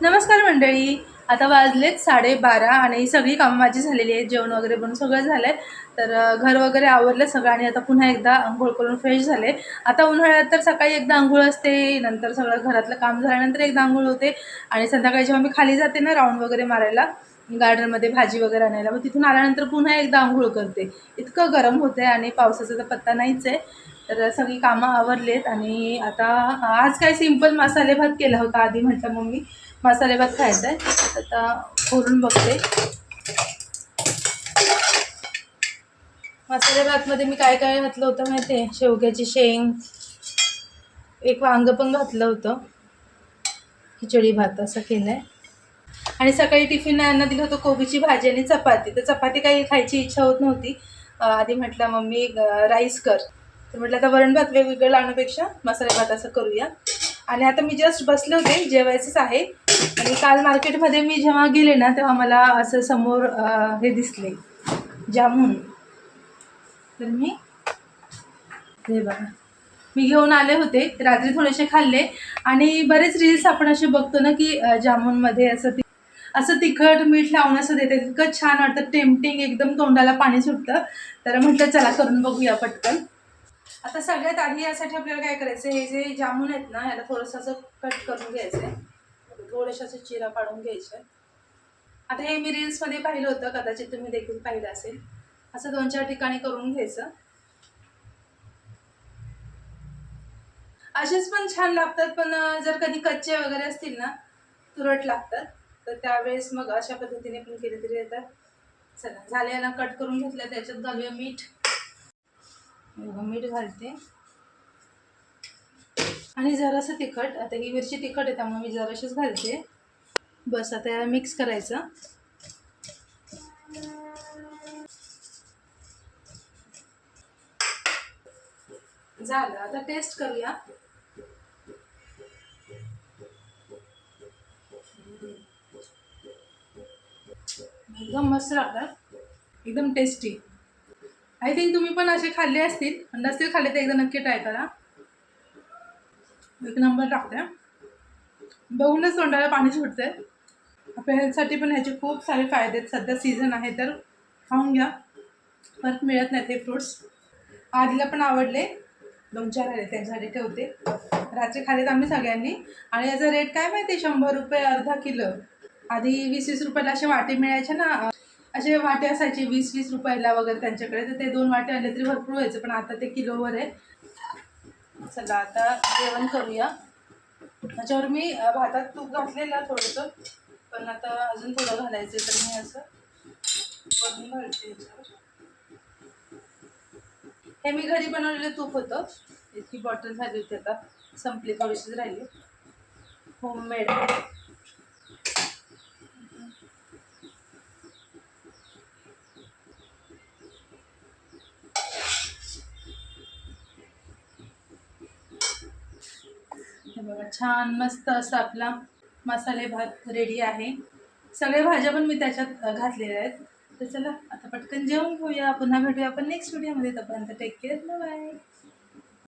नमस्कार मंडळी. आता वाजलेत 12:30 आणि सगळी कामं माझी झालेली आहेत. जेवण वगैरे बनवून सगळं झालंय. तर घर वगैरे आवरलं सगळं आणि आता पुन्हा एकदा अंघोळ करून फ्रेश झाले. आता उन्हाळ्यात तर सकाळी एकदा अंघोळ असते, नंतर सगळं घरातलं काम झाल्यानंतर एकदा अंघोळ होते आणि संध्याकाळी जेव्हा मी खाली जाते ना राऊंड वगैरे मारायला गार्डनमध्ये भाजी वगैरे आणायला, मग तिथून आल्यानंतर पुन्हा एकदा अंघोळ करते. इतकं गरम होते आणि पावसाचा तर पत्ता नाहीच आहे. तर सगळी कामं आवरलेत आणि आता आज काय सिंपल मसाले भात केला होता. आधी म्हटलं मम्मी मसाले भात खायचा आहे. आता खोलून बघते. मसाले भातमध्ये मी काय काय घातलं होतं माहिती आहे? शेवग्याची शेंग, एक वांग पण घातलं होतं, खिचडी भात असं केलं आहे. आणि सकाळी टिफिन यांना दिलं होतं कोबीची भाजी आणि चपाती. तर चपाती काही खायची इच्छा होत नव्हती. आधी म्हटलं मम्मी राईस कर. तर म्हटलं आता वरण भात वेगवेगळं लावण्यापेक्षा मसाले भात असं करूया. आणि आता मी जस्ट बसले होते, जेवायचंच आहे. आणि काल मार्केटमध्ये मी जेव्हा गेले ना तेव्हा मला असं समोर हे दिसले जामून. तर मी हे बघा मी घेऊन आले होते. रात्री थोडेसे खाल्ले आणि बरेच रील्स आपण असे बघतो ना की जामूनमध्ये असं तिखट मीठ लावून असं देते. इतकं छान वाटतं, टेम्पटिंग एकदम, तोंडाला पाणी सुटतं. तर म्हटलं चला करून बघूया पटकन. आता सगळ्यात आधी यासाठी आपल्याला काय करायचं, हे जे जामून आहेत ना याला थोडंसं असं कट करून घ्यायचं आहे. थोडेसे असे चिरा पाडून घ्यायचे. आता हे मी रील्समध्ये पाहिलं होतं, कदाचित तुम्ही देखील पाहिलं असेल. असं 2-4 ठिकाणी करून घ्यायचं. असेच पण छान लागतात, पण जर कधी कच्चे वगैरे असतील ना तुरट लागतात. तर त्यावेळेस मग अशा पद्धतीने पण केले तरी येतात. चला झाले ना, कट करून घेतलं. त्याच्यात घालूया मीठ. मीठ घालते आणि जरासं तिखट. आता ही मिरची तिखट आहे त्यामुळे मी जराशीच घालते. बस आता याला मिक्स करायचं. झालं. आता टेस्ट करूया. एकदम मस्त लागतात, एकदम टेस्टी. आय थिंक तुम्ही पण असे खाल्ले असतील, नसतील खाल्ले तर एकदा नक्की ट्राय करा. एक नंबर लागते. बघूनच तोंडाला पाणी सुटतंय. आपल्या हेल्थसाठी पण ह्याचे खूप सारे फायदे आहेत. सध्या सीझन आहे तर खाऊन घ्या, परत मिळत नाही ते फ्रुट्स. आधीला पण आवडले, 2-4 आले त्यांच्यासाठी ठेवते. रात्री खाल्लेत आम्ही सगळ्यांनी. आणि याचा रेट काय माहिती, 100 रुपये अर्धा किलो. आधी 20-20 रुपयाला असे वाटे मिळायचे ना, असे वाटे असायचे 20-20 रुपयाला वगैरे त्यांच्याकडे. तर ते 2 वाटे आणले तरी भरपूर व्हायचे, पण आता ते किलोवर आहे. चला आता जेवण करूया. त्याच्यावर मी भातात तूप घातलेलं थोडंसं, पण आता अजून थोडं घालायचं, तर मी असं वरून घालते याच्यावर. हे मी घरी बनवलेलं तूप होतं. इतकी बॉटल झाली होती, आता संपली, थोडीशीच राहिली. होममेड. हे बघा छान मस्त असं आपला मसाले भात रेडी आहे. सगळ्या भाज्या पण मी त्याच्यात घातलेल्या आहेत. तर चला आता पटकन जेवून घेऊया. पुन्हा भेटूया आपण नेक्स्ट व्हिडिओमध्ये. तोपर्यंत टेक केअर. बाय.